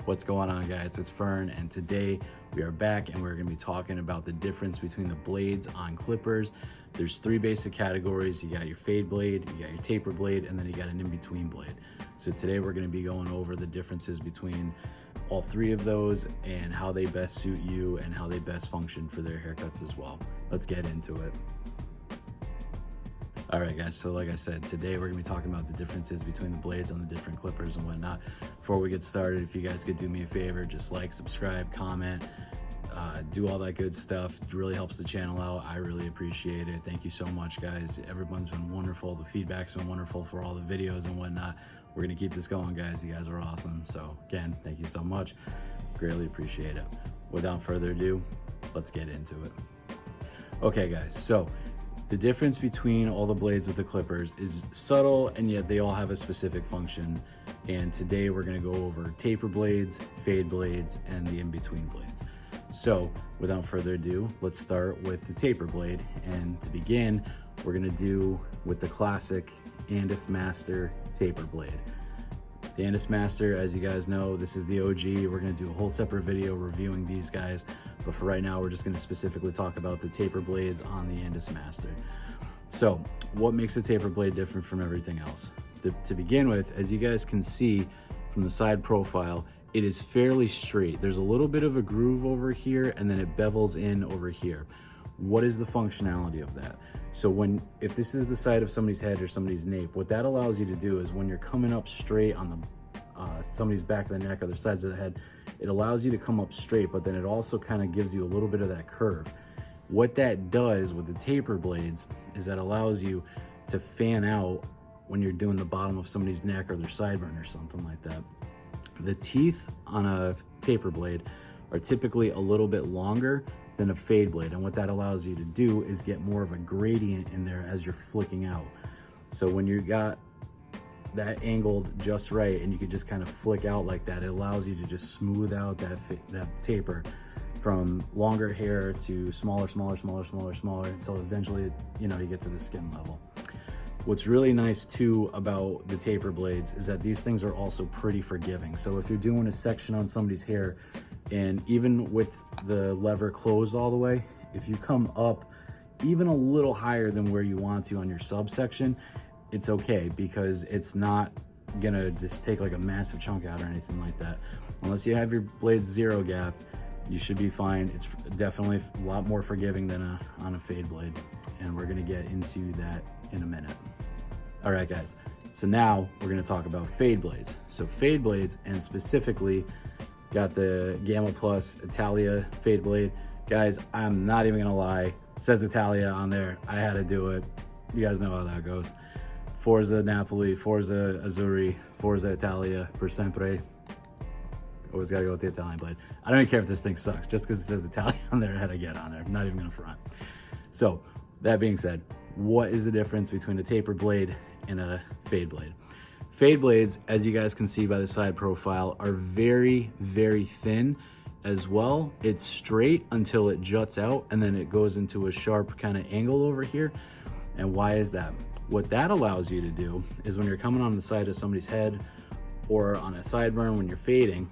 What's going on, guys? It's Fern, and today we are back and we're going to be talking about the difference between the blades on clippers. There's three basic categories. You got your fade blade, you got your taper blade, and then you got an in-between blade. So today we're going to be going over the differences between all three of those and how they best suit you and how they best function for their haircuts as well. Let's get into it. All right, guys, so like I said, today we're gonna be talking about the differences between the blades on the different clippers and whatnot. Before we get started, if you guys could do me a favor, just like, subscribe, comment, do all that good stuff. It really helps the channel out. I really appreciate it. Thank you so much, guys. Everyone's been wonderful. The feedback's been wonderful for all the videos and whatnot. We're gonna keep this going, guys. You guys are awesome. So again, thank you so much. Greatly appreciate it. Without further ado, let's get into it. Okay, guys, so the difference between all the blades with the clippers is subtle, and yet they all have a specific function. And today we're gonna go over taper blades, fade blades, and the in-between blades. So without further ado, let's start with the taper blade. And to begin, we're gonna do with the classic Andis Master taper blade. The Andis Master, as you guys know, this is the OG. We're gonna do a whole separate video reviewing these guys, but for right now, we're just gonna specifically talk about the taper blades on the Andis Master. So, what makes the taper blade different from everything else? To begin with, as you guys can see from the side profile, it is fairly straight. There's a little bit of a groove over here, and then it bevels in over here. What is the functionality of that? So if this is the side of somebody's head or somebody's nape, what that allows you to do is when you're coming up straight on the somebody's back of the neck or the sides of the head, it allows you to come up straight, but then it also kind of gives you a little bit of that curve. What that does with the taper blades is that allows you to fan out when you're doing the bottom of somebody's neck or their sideburn or something like that. The teeth on a taper blade are typically a little bit longer than a fade blade, and what that allows you to do is get more of a gradient in there as you're flicking out. So when you got that angled just right and you could just kind of flick out like that, it allows you to just smooth out that taper from longer hair to smaller until eventually you get to the skin level. What's really nice too about the taper blades is that these things are also pretty forgiving. So if you're doing a section on somebody's hair, and even with the lever closed all the way, if you come up even a little higher than where you want to on your subsection, it's okay, because it's not gonna just take like a massive chunk out or anything like that. Unless you have your blades zero gapped, you should be fine. It's definitely a lot more forgiving than on a fade blade, and we're gonna get into that in a minute. All right, guys, so now we're gonna talk about fade blades. So fade blades, and specifically got the Gamma Plus Italia fade blade. Guys, I'm not even gonna lie, it says Italia on there. I had to do it. You guys know how that goes. Forza Napoli, Forza Azzurri, Forza Italia, per sempre. Always gotta go with the Italian blade. I don't even care if this thing sucks. Just because it says Italia on there, I had to get on there. I'm not even gonna front. So that being said, what is the difference between a taper blade and a fade blade? Fade blades, as you guys can see by the side profile, are very, very thin as well. It's straight until it juts out, and then it goes into a sharp kind of angle over here. And why is that? What that allows you to do is when you're coming on the side of somebody's head or on a sideburn when you're fading,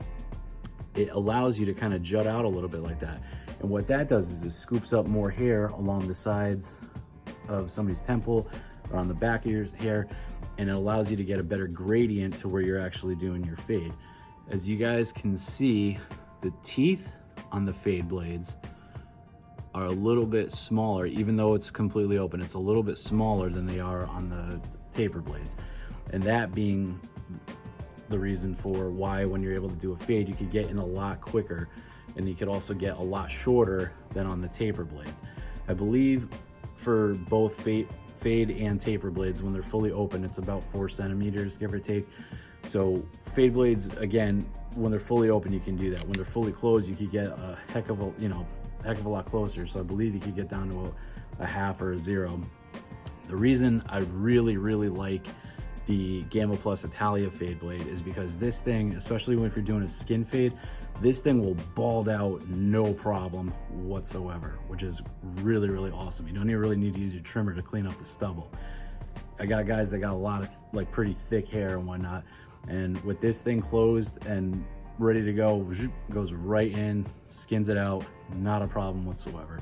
it allows you to kind of jut out a little bit like that. And what that does is it scoops up more hair along the sides of somebody's temple or on the back of your hair, and it allows you to get a better gradient to where you're actually doing your fade. As you guys can see, the teeth on the fade blades are a little bit smaller. Even though it's completely open, it's a little bit smaller than they are on the taper blades. And that being the reason for why when you're able to do a fade, you could get in a lot quicker, and you could also get a lot shorter than on the taper blades. I believe for both fade and taper blades, when they're fully open, it's about 4 centimeters, give or take. So fade blades, again, when they're fully open, you can do that. When they're fully closed, you could get a heck of a lot closer. So I believe you could get down to a half or a 0. The reason I really, really like the Gamma Plus Italia fade blade is because this thing, especially if you're doing a skin fade, this thing will bald out no problem whatsoever, which is really, really awesome. You don't even really need to use your trimmer to clean up the stubble. I got guys that got a lot of like pretty thick hair and whatnot, and with this thing closed and ready to go, goes right in, skins it out, not a problem whatsoever.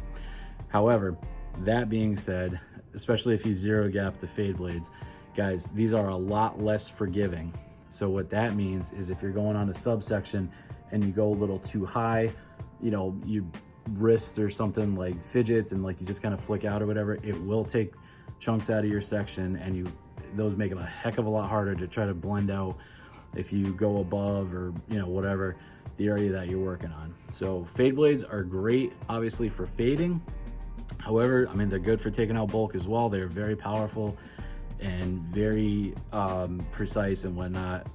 However, that being said, especially if you zero gap the fade blades, guys, these are a lot less forgiving. So what that means is if you're going on a subsection and you go a little too high, you know, you wrist or something like fidgets and like you just kind of flick out or whatever, it will take chunks out of your section, and those make it a heck of a lot harder to try to blend out if you go above or, you know, whatever the area that you're working on. So fade blades are great, obviously, for fading. However, I mean, they're good for taking out bulk as well. They're very powerful and very precise and whatnot.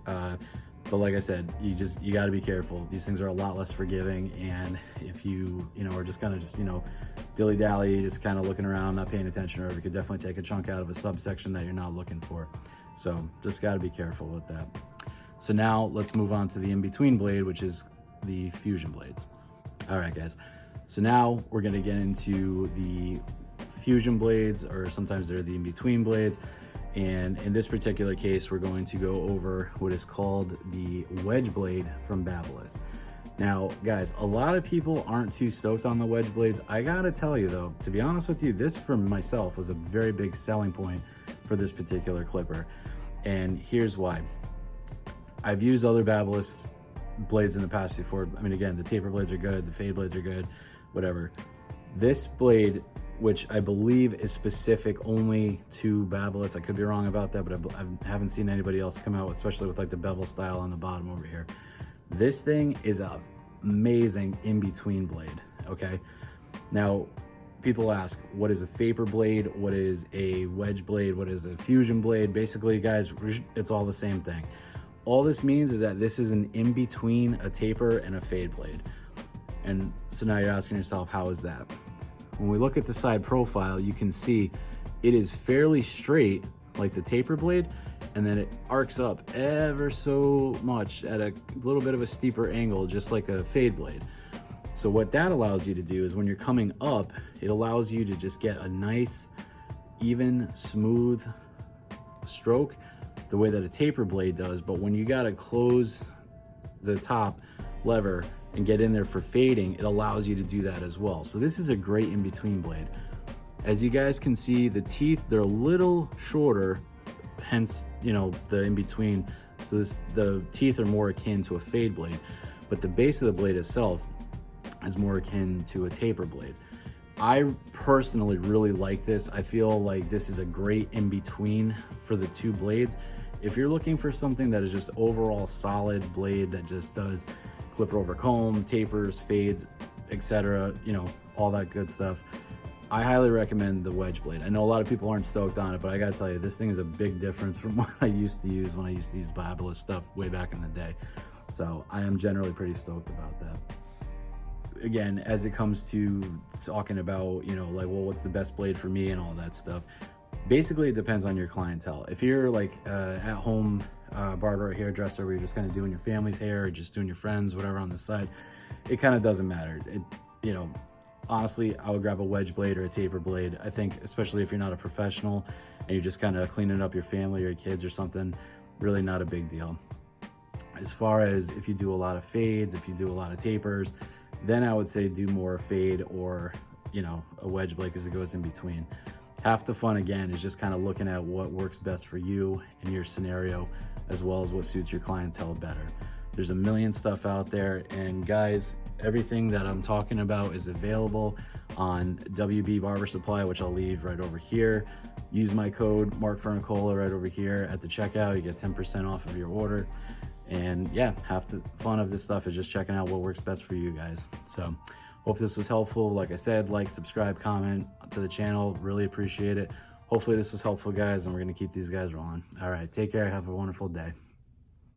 But like I said, you got to be careful. These things are a lot less forgiving, and if you know, are just kind of you know, dilly-dally, just kind of looking around, not paying attention, or you could definitely take a chunk out of a subsection that you're not looking for. So just got to be careful with that. So now let's move on to the in-between blade, which is the fusion blades. All right, guys. So now we're going to get into the fusion blades, or sometimes they're the in-between blades. And in this particular case, we're going to go over what is called the wedge blade from Babyliss. Now, guys, a lot of people aren't too stoked on the wedge blades. I gotta tell you though, to be honest with you, this for myself was a very big selling point for this particular clipper. And here's why. I've used other Babyliss blades in the past before. I mean, again, the taper blades are good, the fade blades are good, whatever. This blade, which I believe is specific only to Babyliss, I could be wrong about that, but I haven't seen anybody else come out, especially with like the bevel style on the bottom over here. This thing is an amazing in-between blade, okay? Now, people ask, what is a vapor blade? What is a wedge blade? What is a fusion blade? Basically, guys, it's all the same thing. All this means is that this is an in-between a taper and a fade blade. And so now you're asking yourself, how is that? When we look at the side profile, you can see it is fairly straight like the taper blade, and then it arcs up ever so much at a little bit of a steeper angle, just like a fade blade. So what that allows you to do is when you're coming up, it allows you to just get a nice, even, smooth stroke the way that a taper blade does. But when you gotta close the top lever and get in there for fading, it allows you to do that as well. So this is a great in-between blade. As you guys can see, the teeth, they're a little shorter, hence, you know, the in-between. So the teeth are more akin to a fade blade, but the base of the blade itself is more akin to a taper blade. I personally really like this. I feel like this is a great in-between for the two blades. If you're looking for something that is just overall solid blade that just does clipper over comb, tapers, fades, etc., you know, all that good stuff, I highly recommend the wedge blade. I know a lot of people aren't stoked on it, but I gotta tell you, this thing is a big difference from what I used to use when I used to use Babyliss stuff way back in the day. So I am generally pretty stoked about that. Again, as it comes to talking about, you know, like, well, what's the best blade for me and all that stuff, basically it depends on your clientele. If you're like at home barber or hairdresser where you're just kind of doing your family's hair or just doing your friends, whatever on the side, it kind of doesn't matter. You know, honestly, I would grab a wedge blade or a taper blade. I think especially if you're not a professional and you're just kind of cleaning up your family or your kids or something, really not a big deal. As far as if you do a lot of fades, if you do a lot of tapers, then I would say do more fade or, you know, a wedge blade, because it goes in between. Half the fun, again, is just kind of looking at what works best for you in your scenario, as well as what suits your clientele better. There's a million stuff out there, and guys, everything that I'm talking about is available on WB Barber Supply, which I'll leave right over here. Use my code MARKFERNICOLA right over here at the checkout. You get 10% off of your order. And yeah, half the fun of this stuff is just checking out what works best for you guys. So hope this was helpful. Like I said, like, subscribe, comment to the channel. Really appreciate it. Hopefully this was helpful, guys, and we're going to keep these guys rolling. All right, take care. Have a wonderful day.